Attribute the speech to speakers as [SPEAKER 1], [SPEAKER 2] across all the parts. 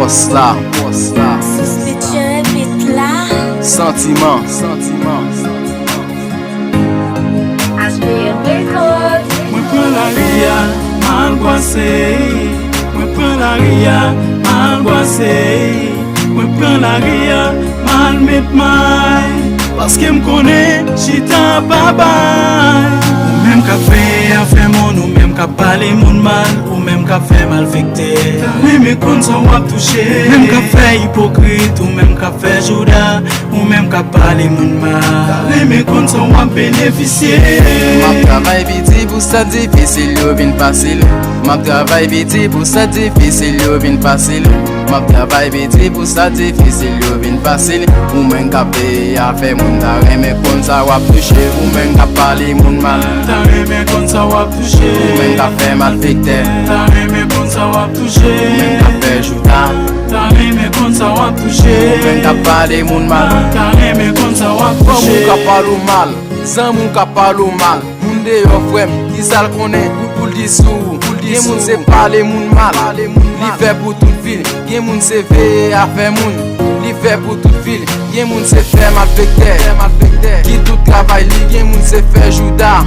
[SPEAKER 1] boss là.
[SPEAKER 2] Suspicieux vite là.
[SPEAKER 1] Sentiment.
[SPEAKER 2] Aspire record.
[SPEAKER 3] Moi prends la ria, mal boissé. Moi prends la ria, mal boissé. Moi prends la ria, mal met maille. Parce que m'connais, j'étais bye. Ou même qu'a fait mon, ou même qu'a parlé mon mal, ou même qu'a fait mal vecté. Même quand ça va toucher, même qu'a fait hypocrite, ou même qu'a fait Judas, ou même qu'a parlé mon mal. Même quand ça va bénéficier.
[SPEAKER 1] Ma travail vite pour ça difficile, yo vin facile. Ma travail vite pour ça difficile, yo vin facile. Ma travail vite pour ça difficile, yo vin facile. Ou même qu'a fait à faire mon daré, mais quand ça va toucher, ou même qu'a parlé mon mal.
[SPEAKER 3] Mais quand ça va toucher,
[SPEAKER 1] ou même qu'a fait mal vecté.
[SPEAKER 3] mais quand ça va toucher,
[SPEAKER 1] ou même qu'a fait Judas.
[SPEAKER 3] mais quand ça va toucher,
[SPEAKER 1] ou même qu'a parlé mon mal.
[SPEAKER 3] mais quand ça va
[SPEAKER 1] Moun
[SPEAKER 3] toucher,
[SPEAKER 1] ka parle mal, zan moun ka parle mal. Moun de yo frem, ki sal konen, pou li sou. Gen moun se parle moun mal, li fe pou tout vil. Gen moun se veye a fe moun, li fe pou tout vil. Gen moun se fe mal vekte, ki tout travay li. Gen moun se fe Judas,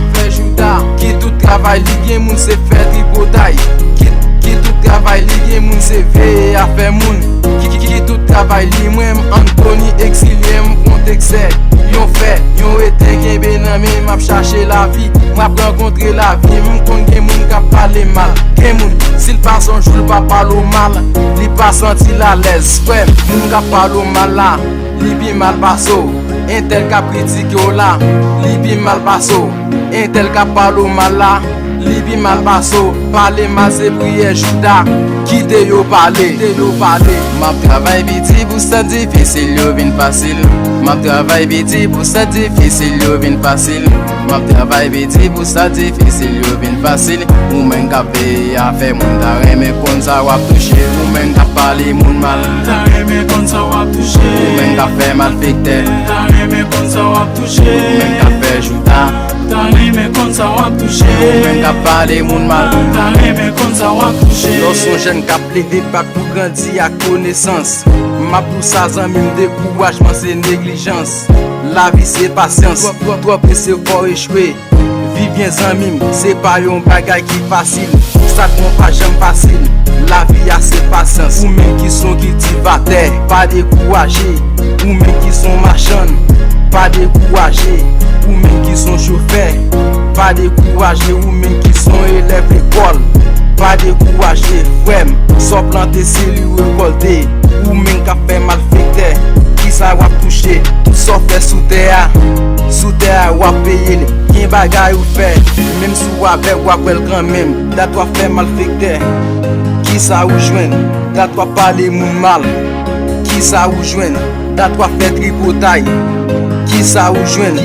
[SPEAKER 1] ki tout travay li. Gen moun se fe tripotay, ki tout travay li. Gen moun se veye a fe moun, ki tout travay li. Mwen Anthony exilye m'kontekse. Yon fait, yon été gen benami, m'a cherché la vie, m'a rencontré la vie, m'kon gen moun ka parle mal. Gen moun, s'il passe un jour, pas parle mal, li pas senti la l'aise. Ouais, moun ka parle mal là, li bi mal basso. Un tel ka critique yo là, li bi mal basso. Un tel ka parle mal là, li bi mal basso. Parler mal c'est prier Judas, quitte yo parler. Ma travail vite pour ça difficile, yo vin facile. Ma travail vite pour ça difficile, yo vin facile. Ma travail vite pour ça difficile, yo vin facile. Ou men ka paye a fait moun daré, mais quand ça va toucher. Ou men ka parler moun mal,
[SPEAKER 3] mais quand ça va toucher,
[SPEAKER 1] ou men ka fait mal vecté.
[SPEAKER 3] mais quand ça va toucher,
[SPEAKER 1] ou men ka fait Judas.
[SPEAKER 3] mais quand ça va toucher,
[SPEAKER 1] ou men ka parler moun mal.
[SPEAKER 3] mais quand ça va toucher,
[SPEAKER 1] Lorsqu'on jeune ka plaidé pas pour grandir à connaissance. Ma pour ça zanmim découragement c'est négligence. La vie c'est patience, toi pressé pour échouer. Vie bien zanmim, c'est pas yon bagay qui facile. Ça qu'on pas jamais facile. La vie a ses patience. Ou même qui sont cultivateurs, pas découragés. Ou même qui sont marchands, pas découragés. Ou même qui sont chauffeurs, pas découragés. Ou même qui sont élèves d'école, pas découragé, frère, sans planter c'est lui récolter. Ou même qu'a fait mal fait, qui ça va toucher. Tout ça fait sous terre va payer. Qui bagay ou fait, même si ou avec ou après quand même. Da toi fait mal fait, qui ça ou joindre. Da toi parler moun mal, qui ça ou joindre. Da toi fait tripotaille, qui ça ou joindre.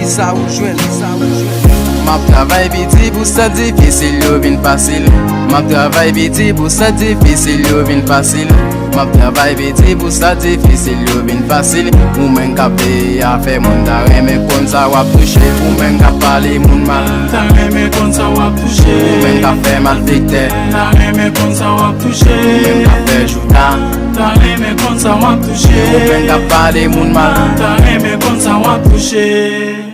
[SPEAKER 1] Ma travail vite pour ça difficile, yo vin facile. Ma travail vite pour ça difficile, yo vin facile. Ma travail vite pour ça difficile, yo vin facile. Ou men ka paye a fait moun daré, mais quand ça va toucher. Ou men ka parler moun mal,
[SPEAKER 3] mais quand ça va toucher,
[SPEAKER 1] ou men ka fait mal vecté.
[SPEAKER 3] mais quand ça va toucher,
[SPEAKER 1] ou men ka fait Judas.
[SPEAKER 3] mais quand ça va toucher,
[SPEAKER 1] ou men ka parler moun mal.
[SPEAKER 3] mais quand ça va toucher.